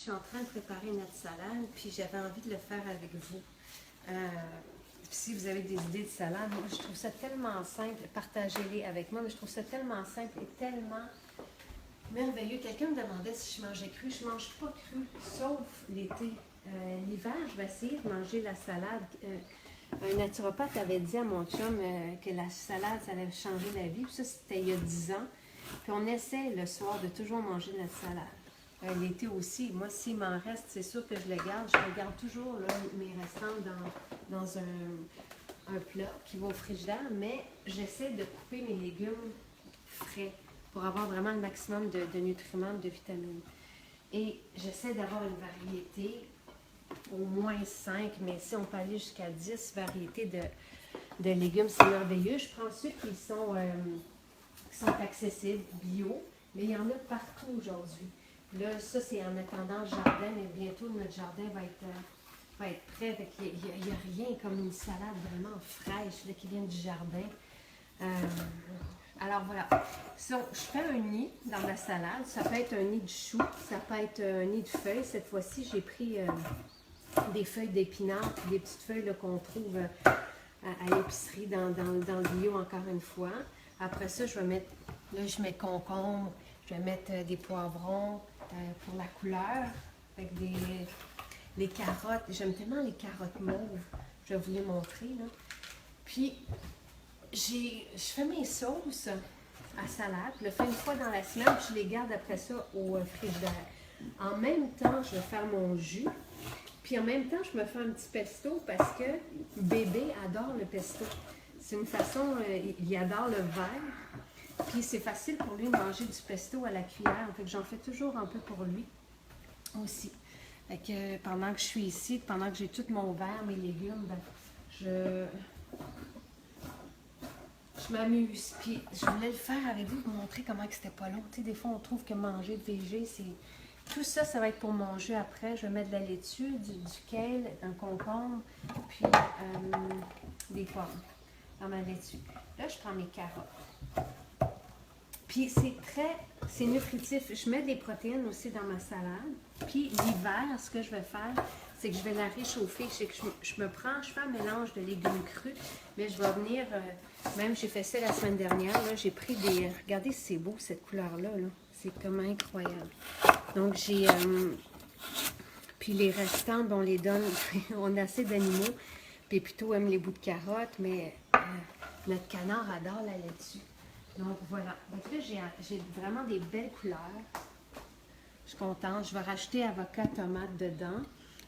suis en train de préparer notre salade, puis j'avais envie de le faire avec vous. Si vous avez des idées de salade, moi je trouve ça tellement simple, partagez-les avec moi, mais je trouve ça tellement simple et tellement merveilleux. Quelqu'un me demandait si je mangeais cru. Je ne mange pas cru, sauf l'été. L'hiver, je vais essayer de manger la salade. Un naturopathe avait dit à mon chum que la salade, ça allait changer la vie. Puis ça, c'était il y a 10 ans. Puis on essaie le soir de toujours manger notre salade. L'été aussi. Moi, s'il m'en reste, c'est sûr que je le garde. Je regarde toujours là, mes restants dans un plat qui va au frigidaire, mais j'essaie de couper mes légumes frais pour avoir vraiment le maximum de nutriments, de vitamines. Et j'essaie d'avoir une variété, au moins 5, mais si on peut aller jusqu'à 10 variétés de légumes, c'est merveilleux. Je prends ceux qui sont accessibles, bio, mais il y en a partout aujourd'hui. Là, ça, c'est en attendant le jardin, mais bientôt, notre jardin va être prêt. Il n'y a rien comme une salade vraiment fraîche là, qui vient du jardin. Alors voilà, so, je fais un nid dans ma salade. Ça peut être un nid de choux, ça peut être un nid de feuilles. Cette fois-ci, j'ai pris des feuilles d'épinards, des petites feuilles qu'on trouve à l'épicerie dans le bio encore une fois. Après ça, je mets concombre, je vais mettre des poivrons pour la couleur, avec les carottes. J'aime tellement les carottes mauves, je vais vous les montrer là. Puis, je fais mes sauces à salade, je le fais une fois dans la semaine, puis je les garde après ça au frigidaire. En même temps, je vais faire mon jus, puis en même temps, je me fais un petit pesto parce que bébé adore le pesto. C'est une façon, il adore le vert, puis c'est facile pour lui de manger du pesto à la cuillère, fait que j'en fais toujours un peu pour lui aussi. Fait que pendant que je suis ici, pendant que j'ai tout mon verre, mes légumes, ben, je m'amuse. Puis je voulais le faire avec vous, vous montrer comment que c'était pas long. Tu sais, des fois, on trouve que manger de végé, c'est... Tout ça, ça va être pour mon jus après. Je vais mettre de la laitue, du kale, un concombre, puis des pommes dans ma laitue. Là, je prends mes carottes. Puis c'est nutritif. Je mets des protéines aussi dans ma salade. Puis l'hiver, ce que je vais faire, c'est que je vais la réchauffer. Je fais un mélange de légumes crus, mais je vais venir, même j'ai fait ça la semaine dernière, là, j'ai pris des, regardez c'est beau cette couleur-là, là. C'est comme incroyable. Donc puis les restants, on les donne, on a assez d'animaux, puis plutôt aime les bouts de carottes, mais notre canard adore la laitue. Donc voilà, donc là j'ai vraiment des belles couleurs. Je suis contente. Je vais rajouter avocat, tomate dedans.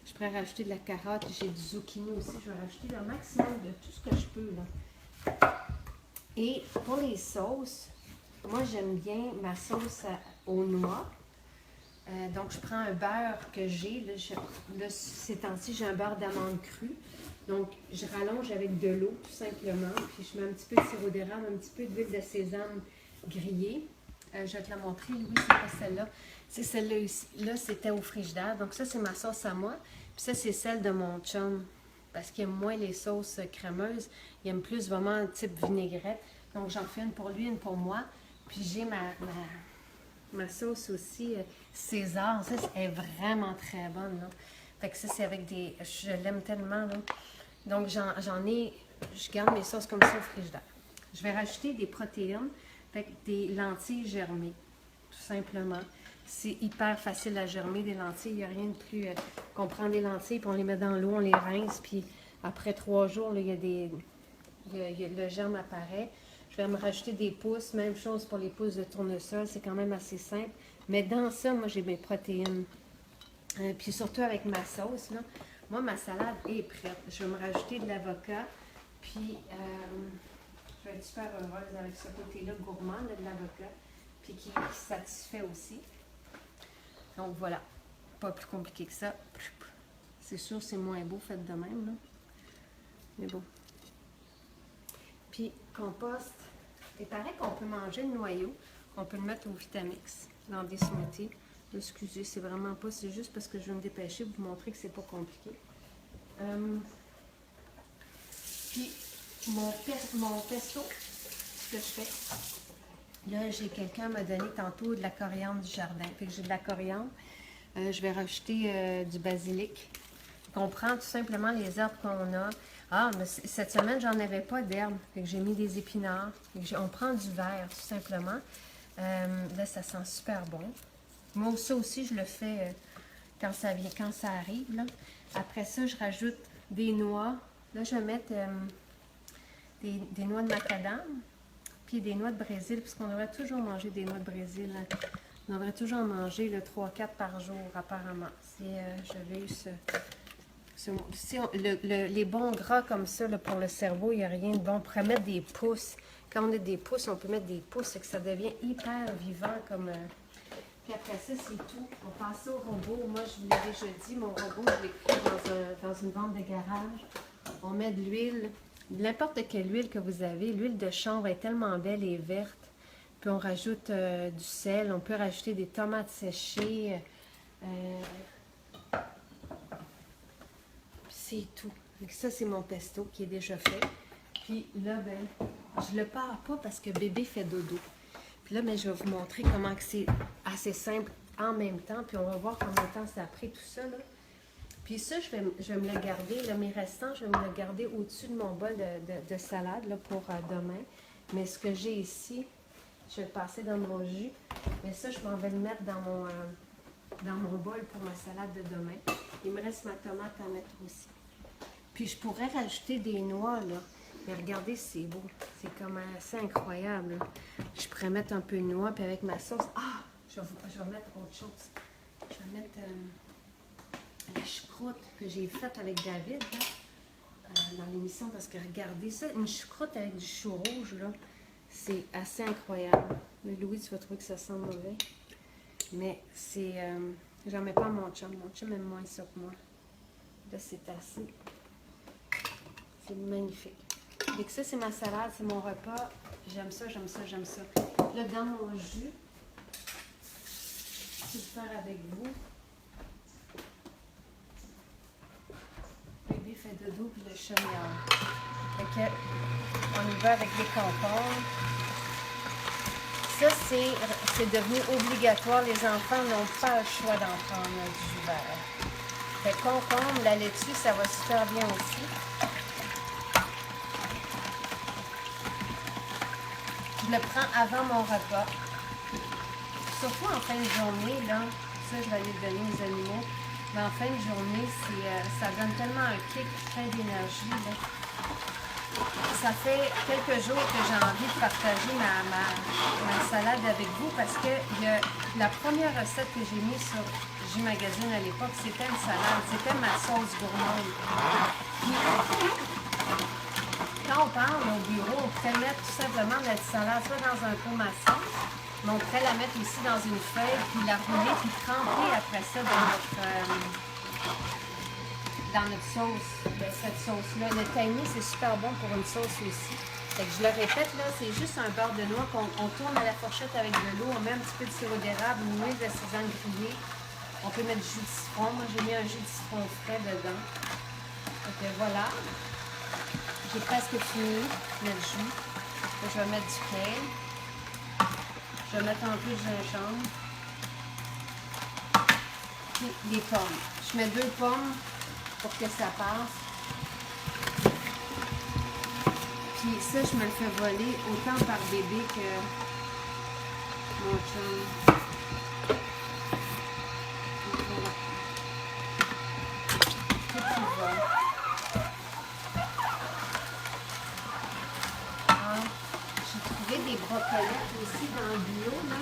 Je pourrais rajouter de la carotte. J'ai du zucchini aussi. Je vais rajouter le maximum de tout ce que je peux là. Et pour les sauces, moi j'aime bien ma sauce aux noix. Donc je prends un beurre que j'ai. Là ces temps-ci, j'ai un beurre d'amande cru. Donc je rallonge avec de l'eau tout simplement. Puis je mets un petit peu de sirop d'érable, un petit peu d'huile de sésame grillée. Je vais te la montrer. Oui, c'est pas celle-là. C'est celle-là ici. Là, c'était au frigidaire. Donc ça, c'est ma sauce à moi. Puis ça, c'est celle de mon chum. Parce qu'il aime moins les sauces crémeuses. Il aime plus vraiment type vinaigrette. Donc j'en fais une pour lui, une pour moi. Puis j'ai ma sauce aussi César. Ça, elle est vraiment très bonne. Là. Fait que ça, c'est avec des... Je l'aime tellement. Là. Donc je garde mes sauces comme ça au frigidaire. Je vais rajouter des protéines. Fait que des lentilles germées, tout simplement. C'est hyper facile à germer, des lentilles. Il n'y a rien de plus qu'on prend des lentilles, puis on les met dans l'eau, on les rince, puis après 3 jours, là, le germe apparaît. Je vais me rajouter des pousses, même chose pour les pousses de tournesol, c'est quand même assez simple. Mais dans ça, moi, j'ai mes protéines. Puis surtout avec ma sauce, là, moi, ma salade est prête. Je vais me rajouter de l'avocat, puis... je vais être super heureuse avec ce côté-là gourmand là, de l'avocat, puis qui satisfait aussi. Donc voilà, pas plus compliqué que ça. C'est sûr, c'est moins beau fait de même, là. Mais bon. Puis compost, il paraît qu'on peut manger le noyau, on peut le mettre au Vitamix dans des smoothies. Excusez, c'est vraiment pas, c'est juste parce que je veux me dépêcher pour vous montrer que c'est pas compliqué. Puis mon pesto, ce que je fais, là, j'ai quelqu'un m'a donné tantôt de la coriandre du jardin. Fait que j'ai de la coriandre. Je vais rajouter du basilic. On prend tout simplement les herbes qu'on a. Ah, mais cette semaine, j'en avais pas d'herbes. Fait que j'ai mis des épinards. On prend du vert, tout simplement. Là, ça sent super bon. Moi, ça aussi, je le fais quand ça arrive. Là. Après ça, je rajoute des noix. Là, je vais mettre des noix de macadam, puis des noix de Brésil, puisqu'on devrait toujours manger des noix de Brésil. Hein. On devrait toujours en manger 3-4 par jour, apparemment. J'avais eu les bons gras comme ça, là, pour le cerveau, il n'y a rien de bon. On pourrait mettre des pouces. Quand on a des pouces, on peut mettre des pouces et que ça devient hyper vivant comme... Puis après ça, c'est tout. On passe au robot. Moi, je vous l'ai déjà dit, mon robot, je l'ai pris dans une vente de garage. On met de l'huile, n'importe quelle huile que vous avez. L'huile de chanvre est tellement belle et verte. Puis on rajoute du sel. On peut rajouter des tomates séchées. C'est tout. Donc ça, c'est mon pesto qui est déjà fait. Puis là, ben, je le pars pas parce que bébé fait dodo. Puis là, ben, je vais vous montrer comment c'est assez simple en même temps. Puis on va voir combien de temps ça a pris tout ça. Là. Puis ça, je vais me le garder. Là, mes restants, je vais me le garder au-dessus de mon bol de salade là, pour demain. Mais ce que j'ai ici, je vais le passer dans mon jus. Mais ça, je m'en vais le mettre dans mon bol pour ma salade de demain. Il me reste ma tomate à mettre aussi. Puis je pourrais rajouter des noix, là. Mais regardez, c'est beau. C'est comme assez incroyable. Là. Je pourrais mettre un peu de noix, puis avec ma sauce... Ah! Je vais mettre autre chose. Je vais mettre la choucroute que j'ai faite avec David, là, dans l'émission. Parce que regardez ça, une choucroute avec du chou rouge, là. C'est assez incroyable. Mais Louis, tu vas trouver que ça sent mauvais. Mais c'est... j'en mets pas à mon chum. Mon chum aime moins ça que moi. Là, c'est assez... C'est magnifique. Et que ça, c'est ma salade, c'est mon repas. J'aime ça, j'aime ça, j'aime ça. Là, dans mon jus, je vais le faire avec vous. Bébé fait dodo puis le chat miaule. Fait que, on y va avec des concombres. Ça, c'est devenu obligatoire. Les enfants n'ont pas le choix d'en prendre du jus vert. Fait que concombre, la laitue, ça va super bien aussi. Je le prends avant mon repas. Surtout en fin de journée, là. Ça, je vais aller le donner aux animaux. Mais en fin de journée, ça donne tellement un kick, plein d'énergie. Ça fait quelques jours que j'ai envie de partager ma salade avec vous parce que la première recette que j'ai mise sur J-Magazine à l'époque, c'était une salade. C'était ma sauce gourmande. Puis, quand on parle au bureau, on pourrait mettre tout simplement notre salade soit dans un pot maçon, mais on pourrait la mettre aussi dans une feuille, puis la rouler, puis tremper après ça dans notre sauce. Cette sauce-là. Le tahini, c'est super bon pour une sauce aussi. Fait que je le répète, là, c'est juste un beurre de noix qu'on tourne à la fourchette avec de l'eau, on met un petit peu de sirop d'érable, une huile de sésame grillée. On peut mettre du jus de citron. Moi, j'ai mis un jus de citron frais dedans. Donc voilà. J'ai presque fini notre jus. Là, je vais mettre du kale. Je vais mettre un peu de gingembre. Puis les pommes. Je mets 2 pommes pour que ça passe. Puis ça, je me le fais voler autant par bébé que mon chum. Voilà. Tout qui va. J'ai trouvé des brocolettes aussi dans le bio, là.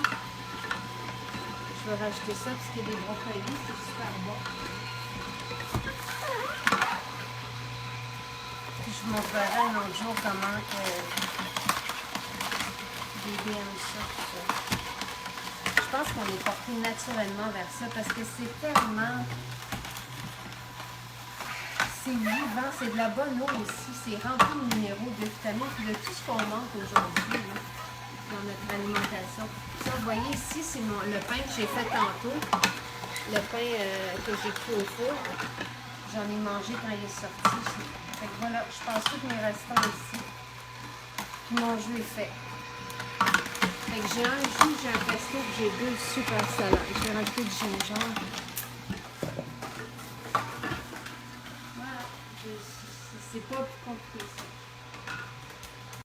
Je vais rajouter ça parce qu'il y a des brocolis, c'est super bon. Puis je vous montrerai un autre jour comment que bébé aime ça, tout ça. Je pense qu'on est porté naturellement vers ça parce que c'est tellement... C'est vivant, c'est de la bonne eau aussi, c'est rempli de minéraux, de vitamines, puis de tout ce qu'on manque aujourd'hui là, dans notre alimentation. Ça, vous voyez ici, c'est le pain que j'ai fait tantôt, le pain que j'ai cuit au four. J'en ai mangé quand il est sorti. Fait que voilà, je passe tous mes restants ici. Puis mon jus est fait. Fait que j'ai un jus, j'ai un pesto, j'ai 2 super salades. Je vais rajouter du gingembre. C'est pas plus compliqué que ça.